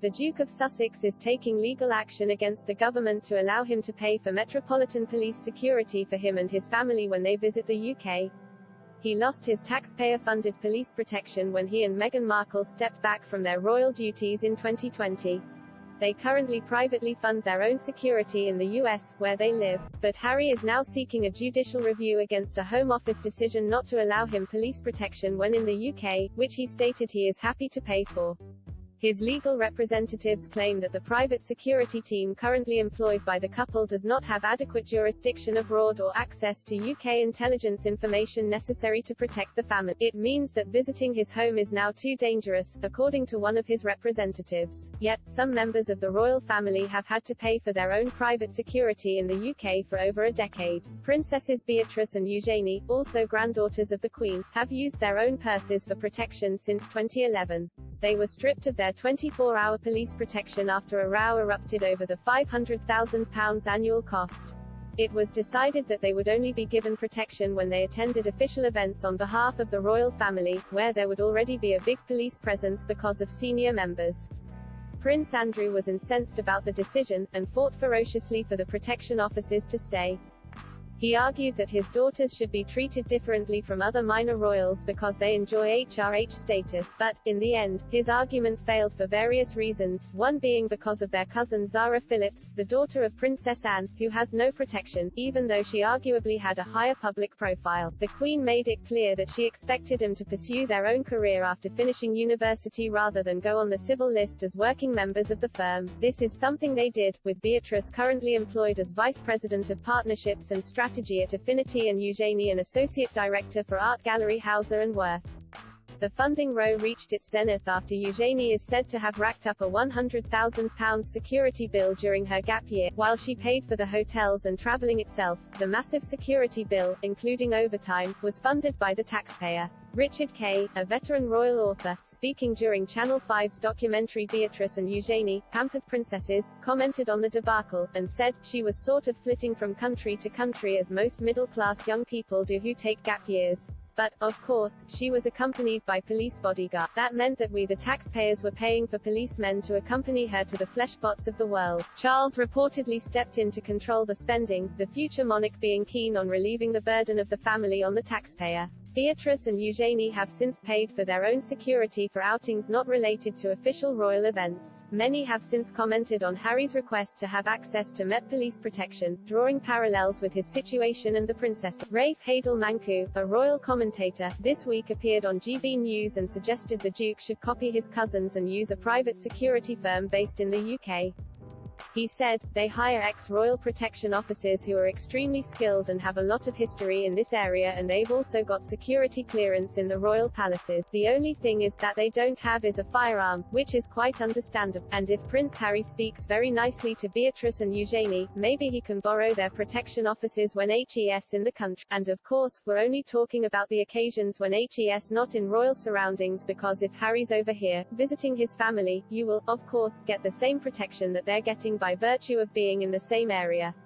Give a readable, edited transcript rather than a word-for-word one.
The Duke of Sussex is taking legal action against the government to allow him to pay for Metropolitan Police security for him and his family when they visit the UK. He lost his taxpayer-funded police protection when he and Meghan Markle stepped back from their royal duties in 2020. They currently privately fund their own security in the US, where they live, but Harry is now seeking a judicial review against a Home Office decision not to allow him police protection when in the UK, which he stated he is happy to pay for. His legal representatives claim that the private security team currently employed by the couple does not have adequate jurisdiction abroad or access to UK intelligence information necessary to protect the family. It means that visiting his home is now too dangerous, according to one of his representatives. Yet, some members of the royal family have had to pay for their own private security in the UK for over a decade. Princesses Beatrice and Eugenie, also granddaughters of the Queen, have used their own purses for protection since 2011. They were stripped of their 24-hour police protection after a row erupted over the £500,000 annual cost. It was decided that they would only be given protection when they attended official events on behalf of the royal family, where there would already be a big police presence because of senior members. Prince Andrew was incensed about the decision, and fought ferociously for the protection officers to stay. He argued that his daughters should be treated differently from other minor royals because they enjoy HRH status, but, in the end, his argument failed for various reasons, one being because of their cousin Zara Phillips, the daughter of Princess Anne, who has no protection, even though she arguably had a higher public profile. The Queen made it clear that she expected them to pursue their own career after finishing university rather than go on the civil list as working members of the firm. This is something they did, with Beatrice currently employed as Vice President of Partnerships and Strategy at Affinity and Eugenie an Associate Director for Art Gallery Hauser & Wirth. The funding row reached its zenith after Eugenie is said to have racked up a £100,000 security bill during her gap year, while she paid for the hotels and travelling itself. The massive security bill, including overtime, was funded by the taxpayer. Richard Kay, a veteran royal author, speaking during Channel 5's documentary Beatrice and Eugenie, Pampered Princesses, commented on the debacle, and said, "She was sort of flitting from country to country as most middle-class young people do who take gap years. But, of course, she was accompanied by police bodyguards. That meant that we the taxpayers were paying for policemen to accompany her to the fleshpots of the world." Charles reportedly stepped in to control the spending, the future monarch being keen on relieving the burden of the family on the taxpayer. Beatrice and Eugenie have since paid for their own security for outings not related to official royal events. Many have since commented on Harry's request to have access to Met Police protection, drawing parallels with his situation and the princess. Rafe Hadel-Manku, a royal commentator, this week appeared on GB News and suggested the Duke should copy his cousins and use a private security firm based in the UK. He said, "They hire ex-royal protection officers who are extremely skilled and have a lot of history in this area, and they've also got security clearance in the royal palaces. The only thing is that they don't have is a firearm, which is quite understandable. And if Prince Harry speaks very nicely to Beatrice and Eugenie, maybe he can borrow their protection officers when HES in the country. And of course, we're only talking about the occasions when HES not in royal surroundings, because if Harry's over here, visiting his family, you will, of course, get the same protection that they're getting by virtue of being in the same area."